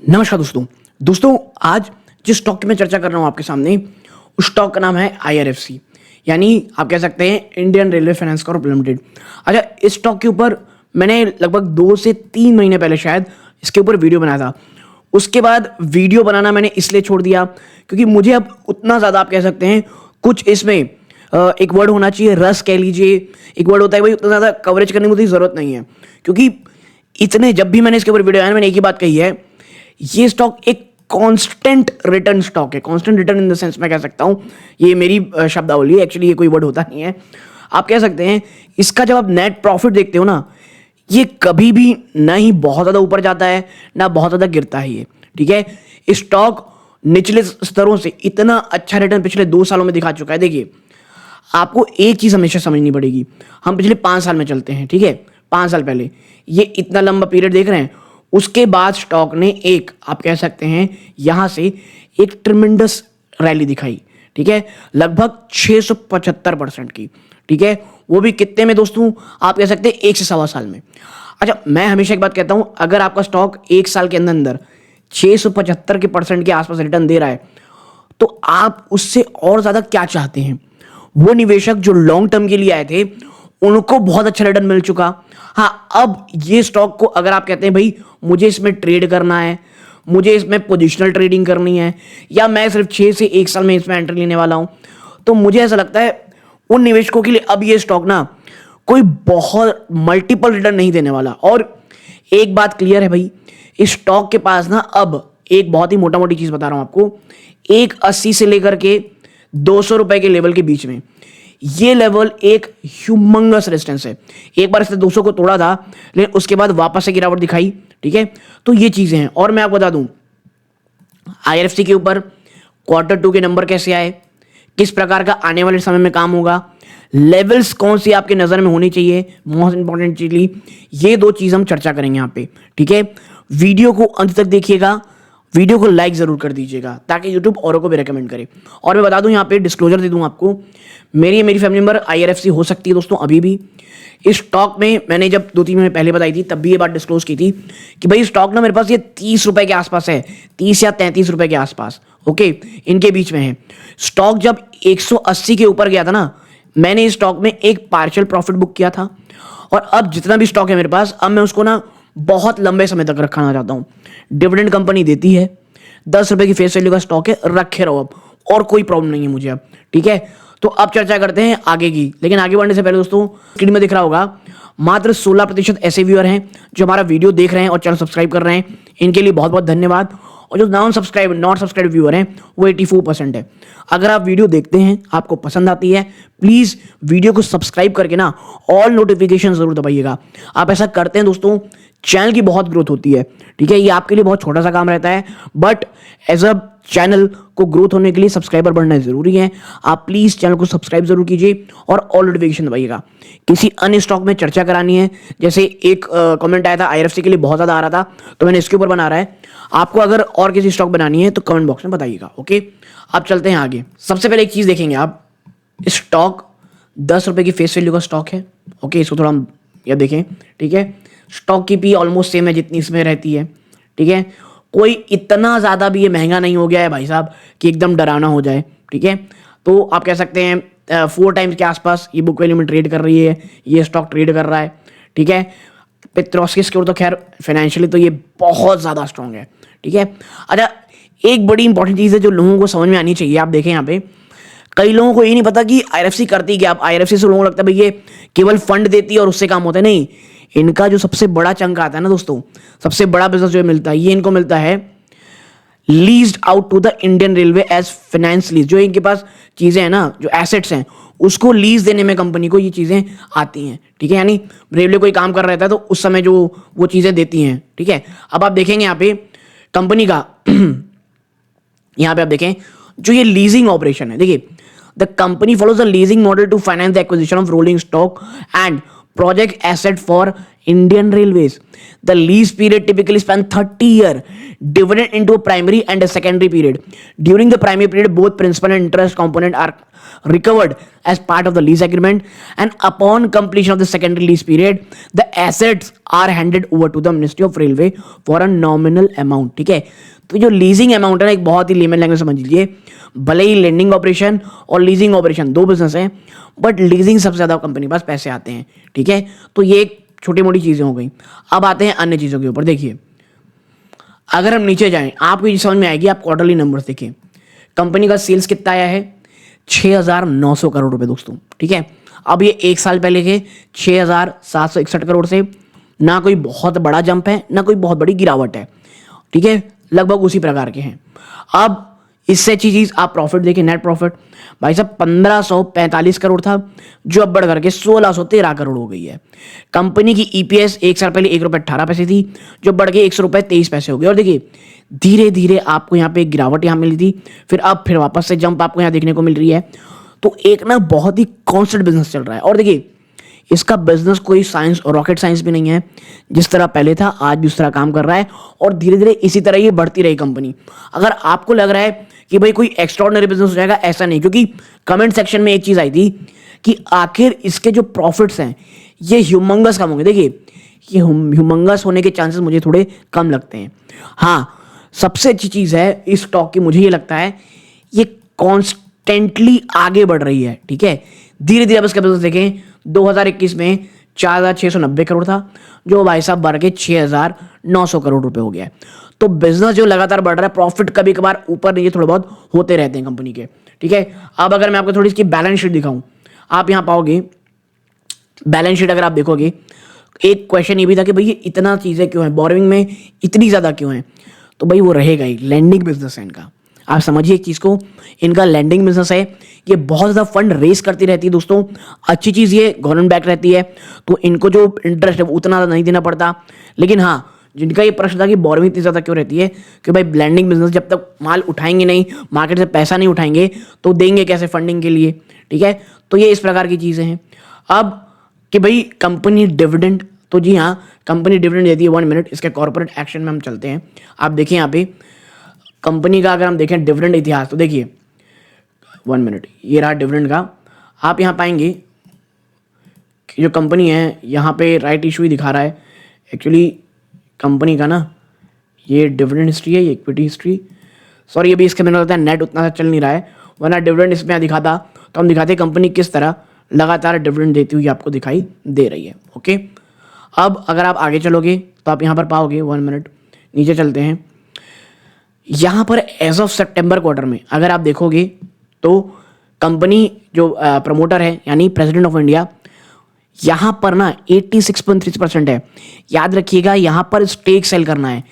नमस्कार दोस्तों आज जिस स्टॉक की मैं चर्चा कर रहा हूँ आपके सामने उस स्टॉक का नाम है IRFC, यानी आप कह सकते हैं Indian railway finance corporation limited. अच्छा, इस स्टॉक के ऊपर मैंने लगभग 2 से 3 महीने पहले शायद इसके ऊपर वीडियो बनाया था। उसके बाद वीडियो बनाना मैंने इसलिए छोड़ दिया क्योंकि मुझे अब उतना ज़्यादा आप कह सकते हैं कुछ इसमें एक वर्ड होना चाहिए, रस कह लीजिए, एक वर्ड होता है भाई, उतना ज़्यादा कवरेज करने की मुझे ज़रूरत नहीं है। क्योंकि इतने जब भी मैंने इसके ऊपर वीडियो आया मैंने एक ही बात कही है, ये स्टॉक एक कांस्टेंट रिटर्न स्टॉक है। Constant return in the sense मैं कह सकता हूं, ये मेरी शब्दावली है, एक्चुअली ये कोई वर्ड होता नहीं है। आप कह सकते हैं इसका जब आप नेट प्रॉफिट देखते हो ना, ये कभी भी ना ही बहुत ज़्यादा ऊपर जाता है ना बहुत ज़्यादा गिरता है। ये ठीक है, स्टॉक निचले स्तरों से इतना अच्छा रिटर्न पिछले 2 सालों में दिखा चुका है। देखिए, आपको एक चीज़ हमेशा समझनी पड़ेगी। हम पिछले 5 साल में चलते हैं, ठीक है, 5 साल पहले ये इतना लंबा पीरियड देख रहे हैं। उसके बाद स्टॉक ने एक आप कह सकते हैं यहां से एक ट्रिमेंडस रैली दिखाई, ठीक है, लगभग 675% की, ठीक है, वो भी कितने में दोस्तों, आप कह सकते हैं 1 से सवा साल में। अच्छा, मैं हमेशा एक बात कहता हूं, अगर आपका स्टॉक 1 साल के अंदर 675% के आसपास रिटर्न दे रहा है तो आप उससे और ज्यादा क्या चाहते हैं। वो निवेशक जो लॉन्ग टर्म के लिए आए थे उनको बहुत अच्छा रिटर्न मिल चुका। हाँ, अब ये स्टॉक को अगर आप कहते हैं भाई मुझे इसमें ट्रेड करना है, मुझे इसमें पोजिशनल ट्रेडिंग करनी है, या मैं सिर्फ 6 से 1 साल में इसमें एंट्री लेने वाला हूं, तो मुझे ऐसा लगता है उन निवेशकों के लिए अब ये स्टॉक ना कोई बहुत मल्टीपल रिटर्न नहीं देने वाला। और एक बात क्लियर है भाई, इस स्टॉक के पास ना अब एक बहुत ही मोटा मोटी चीज बता रहा हूं आपको, 180 से लेकर के 200 रुपए के लेवल के बीच में ये लेवल एक ह्यूमंगस रेजिस्टेंस है। एक बार इसने 200 को तोड़ा था लेकिन उसके बाद वापस से गिरावट दिखाई, ठीक है, तो ये चीजें हैं। और मैं आपको बता दूं IRFC के ऊपर Q2 के नंबर कैसे आए, किस प्रकार का आने वाले समय में काम होगा, लेवल्स कौन सी आपके नजर में होनी चाहिए, मोस्ट इंपॉर्टेंट चीज, ये 2 चीज हम चर्चा करेंगे यहाँ पे, ठीक है। वीडियो को अंत तक देखिएगा, वीडियो को लाइक जरूर कर दीजिएगा ताकि YouTube औरों को भी रेकमेंड करे। और मैं बता दूं यहाँ पे डिस्क्लोजर दे दूं आपको, मेरी फैमिली मेंबर IRFC हो सकती है दोस्तों अभी भी। इस स्टॉक में मैंने जब 2-3 महीने पहले बताई थी तब भी ये बात डिस्क्लोज की थी कि भाई स्टॉक ना मेरे पास ये 30 रुपए के आसपास है, 30 या 33 रुपए के आसपास, ओके, इनके बीच में है। स्टॉक जब 180 के ऊपर गया था ना, मैंने इस स्टॉक में एक पार्शियल प्रॉफिट बुक किया था। और अब जितना भी स्टॉक है मेरे पास, अब मैं उसको ना बहुत लंबे समय तक रखना चाहता हूं। डिविडेंड कंपनी देती है, 10 रुपए की फेस वैल्यू का स्टॉक है, रखे रहो अब, और कोई प्रॉब्लम नहीं है मुझे अब, ठीक है। तो अब चर्चा करते हैं आगे की, लेकिन आगे बढ़ने से पहले दोस्तों स्क्रीन में दिख रहा होगा मात्र 16% ऐसे व्यूअर हैं जो हमारा वीडियो देख रहे हैं और चैनल सब्सक्राइब कर रहे हैं, इनके लिए बहुत बहुत धन्यवाद। और जो नॉट सब्सक्राइब व्यूअर हैं वो 84% है। अगर आप वीडियो देखते हैं, आपको पसंद आती है, प्लीज वीडियो को सब्सक्राइब करके ना ऑल नोटिफिकेशन जरूर दबाइएगा। आप ऐसा करते हैं दोस्तों, चैनल की बहुत ग्रोथ होती है, ठीक है। ये आपके लिए बहुत छोटा सा काम रहता है, बट एज अ चैनल को ग्रोथ होने के लिए सब्सक्राइबर बढ़ना जरूरी है। आप प्लीज चैनल को सब्सक्राइब जरूर कीजिए और ऑल नोटिफिकेशन दबाइएगा। किसी अन्य स्टॉक में चर्चा करानी है, जैसे एक कमेंट आया था IRFC के लिए बहुत ज्यादा आ रहा था, तो मैंने इसके ऊपर बना रहा है। आपको अगर और किसी स्टॉक बनानी है तो कमेंट बॉक्स में बताइएगा, ओके। अब चलते हैं आगे। सबसे पहले एक चीज देखेंगे आप, स्टॉक 10 रुपए की फेस वैल्यू का स्टॉक है, ओके, इसको थोड़ा हम यह देखें, ठीक है। स्टॉक की पी ऑलमोस्ट सेम है जितनी इसमें रहती है, ठीक है। कोई इतना ज्यादा भी ये महंगा नहीं हो गया है भाई साहब कि एकदम डराना हो जाए, ठीक है। तो आप कह सकते हैं 4 टाइम्स के आसपास ये बुक वैल्यू में ट्रेड कर रही है, ये स्टॉक ट्रेड कर रहा है, ठीक है। पेट्रोस स्कोर तो खैर फाइनेंशियली तो ये बहुत ज्यादा स्ट्रांग है, ठीक है। अच्छा, एक बड़ी इंपॉर्टेंट चीज है जो लोगों को समझ में आनी चाहिए, आप देखें यहाँ पे कई लोगों को ये नहीं पता कि IRFC करती क्या। आप IRFC से लोगों को लगता है भाई ये केवल फंड देती है और उससे काम होता है, नहीं। इनका जो सबसे बड़ा चंक आता है ना दोस्तों, सबसे बड़ा बिजनेस जो मिलता है, ये इनको मिलता है leased out to the Indian railway as finance lease. जो इनके पास चीजें हैं ना, जो एसेट्स हैं, उसको लीज देने में कंपनी को ये चीजें आती हैं, ठीक है। यानी रेलवे कोई काम कर रहा था तो उस समय जो वो चीजें देती हैं, ठीक है। अब आप देखेंगे यहाँ पे कंपनी का यहाँ पे आप देखें जो ये लीजिंग ऑपरेशन है, देखिए, the company follows the leasing model to finance the acquisition of rolling stock and project asset for Indian Railways, the lease period typically span 30 years, divided into a primary and a secondary period. During the primary period, both principal and interest component are recovered as part of the lease agreement, and upon completion of the secondary lease period, the assets are handed over to the Ministry of Railway for a nominal amount. ठीक है, तो जो leasing amount है ना, एक बहुत ही layman language समझ लीजिए, भले ही लेंडिंग ऑपरेशन और लीजिंग ऑपरेशन दो बिजनेस हैं, बट लीजिंग सबसे ज्यादा कंपनी के पास पैसे आते हैं। ठीक है, तो ये एक छोटी मोटी चीजें हो गई। अब आते हैं अन्य चीजों के ऊपर। देखिए, अगर हम नीचे जाएं, आपको ये समझ में आएगी, आप क्वार्टरली नंबर्स देखिए। कंपनी का सेल्स कितना आया है? 6,900 करोड़ रुपए दोस्तों। ठीक है, अब ये एक साल पहले के 6,761 करोड़ से ना कोई बहुत बड़ा जंप है, ना कोई बहुत बड़ी गिरावट है। ठीक है, लगभग उसी प्रकार के हैं। अब इससे अच्छी चीज आप प्रॉफिट देखिए, नेट प्रॉफिट भाई साहब 1,545 करोड़ था, जो अब बढ़ करके 1,613 करोड़ हो गई है। कंपनी की ईपीएस एक साल पहले 1 रुपये 18 पैसे थी, जो बढ़ के 100 रुपये 23 पैसे हो गई। और देखिए, धीरे धीरे आपको यहाँ पे एक गिरावट यहाँ मिली थी, फिर वापस से जंप आपको यहाँ देखने को मिल रही है। तो एक ना बहुत ही कॉन्स्टेंट बिजनेस चल रहा है। और देखिए, इसका बिजनेस कोई साइंस और रॉकेट साइंस भी नहीं है, जिस तरह पहले था आज भी उस तरह काम कर रहा है, और धीरे धीरे इसी तरह ये बढ़ती रही कंपनी। अगर आपको लग रहा है कि भाई कोई एक्स्ट्राऑर्डिनरी बिजनेस हो जाएगा, ऐसा नहीं, क्योंकि कमेंट सेक्शन में एक चीज आई थी कि आखिर इसके जो प्रॉफिट्स हैं ये ह्यूमंगस कम होंगे। देखिए, ये ह्यूमंगस होने के चांसेस मुझे थोड़े कम लगते हैं। हाँ, सबसे अच्छी चीज है इस स्टॉक की, मुझे ये लगता है ये कॉन्स्टेंटली आगे बढ़ रही है। ठीक है, धीरे धीरे अब इसका बिजनेस देखें, 2021 में 4,690 करोड़ था, जो भाई साहब बढ़ के 6,900 करोड़ रुपए हो गया है। तो बिजनेस जो लगातार बढ़ रहा है, प्रॉफिट कभी कभार ऊपर नीचे थोड़े बहुत होते रहते हैं कंपनी के। ठीक है, अब अगर मैं आपको थोड़ी इसकी बैलेंस शीट दिखाऊं, आप यहां पाओगे बैलेंस शीट। अगर आप देखोगे, एक क्वेश्चन ये भी था कि भाई ये इतना चीजें क्यों है, बोरोइंग में इतनी ज्यादा क्यों है? तो भाई वो रहेगा ही, लैंडिंग बिजनेस है इनका। आप समझिए एक चीज को, इनका लैंडिंग बिजनेस है, ये बहुत ज्यादा फंड रेस करती रहती है दोस्तों। अच्छी चीज ये गवर्नमेंट बैक रहती है, तो इनको जो इंटरेस्ट है वो उतना नहीं देना पड़ता। लेकिन हाँ, जिनका ये प्रश्न था कि बोरोइंग इतनी ज्यादा क्यों रहती है, कि भाई लैंडिंग बिजनेस जब तक माल उठाएंगे नहीं, मार्केट से पैसा नहीं उठाएंगे, तो देंगे कैसे फंडिंग के लिए? ठीक है, तो ये इस प्रकार की चीजें हैं। अब कि भाई कंपनी डिविडेंड, तो जी हाँ, कंपनी डिविडेंड देती है। 1 मिनट, इसके कॉर्पोरेट एक्शन में हम चलते हैं। आप देखिए यहाँ पे कंपनी का अगर हम देखें डिविडेंड इतिहास, तो देखिए 1 मिनट, ये रहा डिविडेंड का। आप यहाँ पाएंगे कि जो कंपनी है यहाँ पे राइट इशू ही दिखा रहा है। एक्चुअली कंपनी का ना ये डिविडेंड हिस्ट्री है, ये इक्विटी हिस्ट्री, सॉरी, ये भी इसके मैंने लगता है नेट उतना चल नहीं रहा है, वरना डिविडेंड इसमें दिखाता तो हम दिखाते कंपनी किस तरह लगातार डिविडेंड देती हुई आपको दिखाई दे रही है। ओके, अब अगर आप आगे चलोगे तो आप यहाँ पर पाओगे, 1 मिनट नीचे चलते हैं, यहाँ पर एज ऑफ सितंबर क्वार्टर में अगर आप देखोगे तो कंपनी जो प्रमोटर है यानी प्रेसिडेंट ऑफ इंडिया, यहां पर ना 86.3% है। याद रखिएगा, यहां पर स्टेक सेल करना है,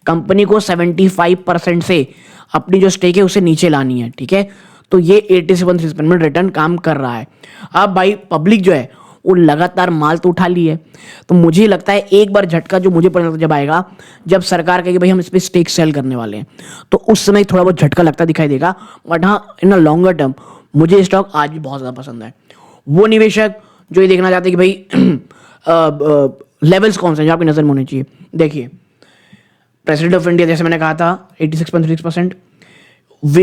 कंपनी को 75% से अपनी जो स्टेक है उसे नीचे लानी है। ठीक है, तो ये 87.3% में रिटर्न काम कर रहा है। अब भाई पब्लिक जो है वो लगातार माल तो उठा ली है, तो मुझे लगता है एक बार झटका जो मुझे पता जब आएगा, जब सरकार कहेगी भाई हम इस पर स्टेक सेल करने वाले हैं, तो उस समय थोड़ा बहुत झटका लगता दिखाई देगा। बट हाँ, इन अ लॉन्गर टर्म मुझे स्टॉक आज भी बहुत ज़्यादा पसंद है। वो निवेशक जो ये देखना चाहते हैं कि भाई लेवल्स कौन से जो आपकी नज़र में होने चाहिए, देखिए प्रेसिडेंट ऑफ इंडिया जैसे मैंने कहा था 86.6%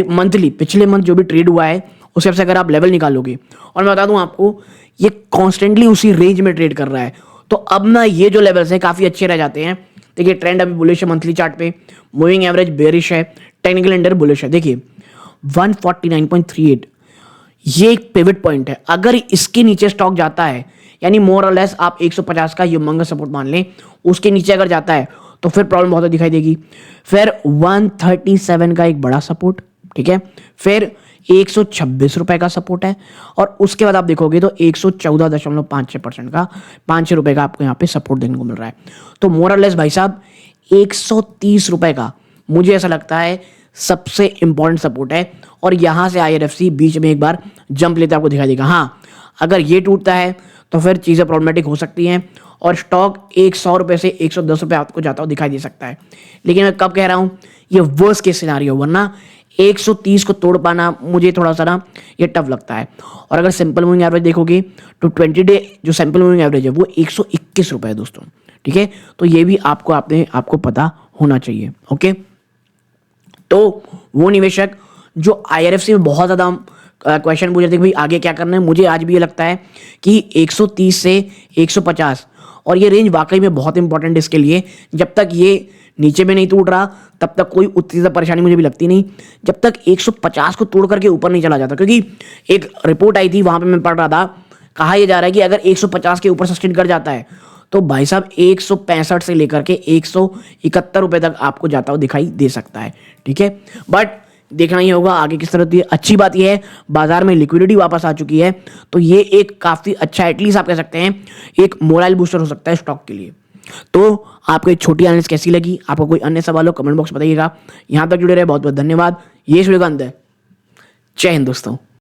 मंथली, पिछले मंथ जो भी ट्रेड हुआ है उस हिसाब से अगर आप लेवल निकालोगे, और मैं बता दूं आपको ये कॉन्स्टेंटली उसी रेंज में ट्रेड कर रहा है, तो अब ना ये जो लेवल्स हैं काफ़ी अच्छे रह जाते हैं। देखिए ट्रेंड अभी बुलिश है मंथली चार्ट पे, मूविंग एवरेज बेरिश है, टेक्निकल इंडिकेटर बुलिश है। देखिए 149.38 ये एक पिवट पॉइंट है, अगर इसके नीचे स्टॉक जाता है यानी मोर और लेस आप 150 का ह्यूमंगस सपोर्ट मान लें, उसके नीचे अगर जाता है तो फिर प्रॉब्लम बहुत दिखाई देगी। फिर 137 का एक बड़ा सपोर्ट, ठीक है, फिर 126 रुपए का सपोर्ट है, और उसके बाद आप देखोगे तो 114.56% का 5 रुपए का आपको यहाँ पे सपोर्ट देखने को मिल रहा है। तो मोर और लेस भाई साहब 130 रुपए का मुझे ऐसा लगता है सबसे इंपॉर्टेंट सपोर्ट है, और यहां से IRFC बीच में एक बार जंप लेते आपको दिखाई देगा। हाँ, अगर ये टूटता है तो फिर चीज़ें प्रॉब्लमेटिक हो सकती हैं, और स्टॉक 100 रुपए से 110 रुपए आपको जाता हुआ दिखाई दे सकता है। लेकिन मैं कब कह रहा हूं, ये वर्स्ट केस सिनेरियो, वरना 130 को तोड़ पाना मुझे थोड़ा सा ना ये टफ लगता है। और अगर सिंपल मूविंग एवरेज देखोगे तो 20 डे जो सिंपल मूविंग एवरेज है वो ₹21 दोस्तों। ठीक है, तो ये भी आपको पता होना चाहिए। ओके, तो वो निवेशक जो IRFC में बहुत ज़्यादा क्वेश्चन पूछ रहे थे कि भाई आगे क्या करना है, मुझे आज भी ये लगता है कि 130 से 150 और ये रेंज वाकई में बहुत इंपॉर्टेंट है इसके लिए। जब तक ये नीचे में नहीं टूट रहा तब तक कोई उतनी ज़्यादा परेशानी मुझे भी लगती नहीं, जब तक 150 को तोड़ करके ऊपर नहीं चला जाता। क्योंकि एक रिपोर्ट आई थी, वहां पे मैं पढ़ रहा था, कहा यह जा रहा है कि अगर 150 के ऊपर सस्टेन कर जाता है तो भाई साहब 165 से लेकर के ₹171 तक आपको जाता हुआ दिखाई दे सकता है। ठीक है, बट देखना ही होगा आगे किस तरह होती है। अच्छी बात यह है बाजार में लिक्विडिटी वापस आ चुकी है, तो ये एक काफ़ी अच्छा, एटलीस्ट आप कह सकते हैं एक मोरल बूस्टर हो सकता है स्टॉक के लिए। तो आपको एक छोटी एनालिसिस कैसी लगी? आपको कोई अन्य सवाल हो कमेंट बॉक्स में बताइएगा। यहां तक जुड़े रहे बहुत बहुत धन्यवाद। ये वीडियो का अंत है। जय हिंद दोस्तों।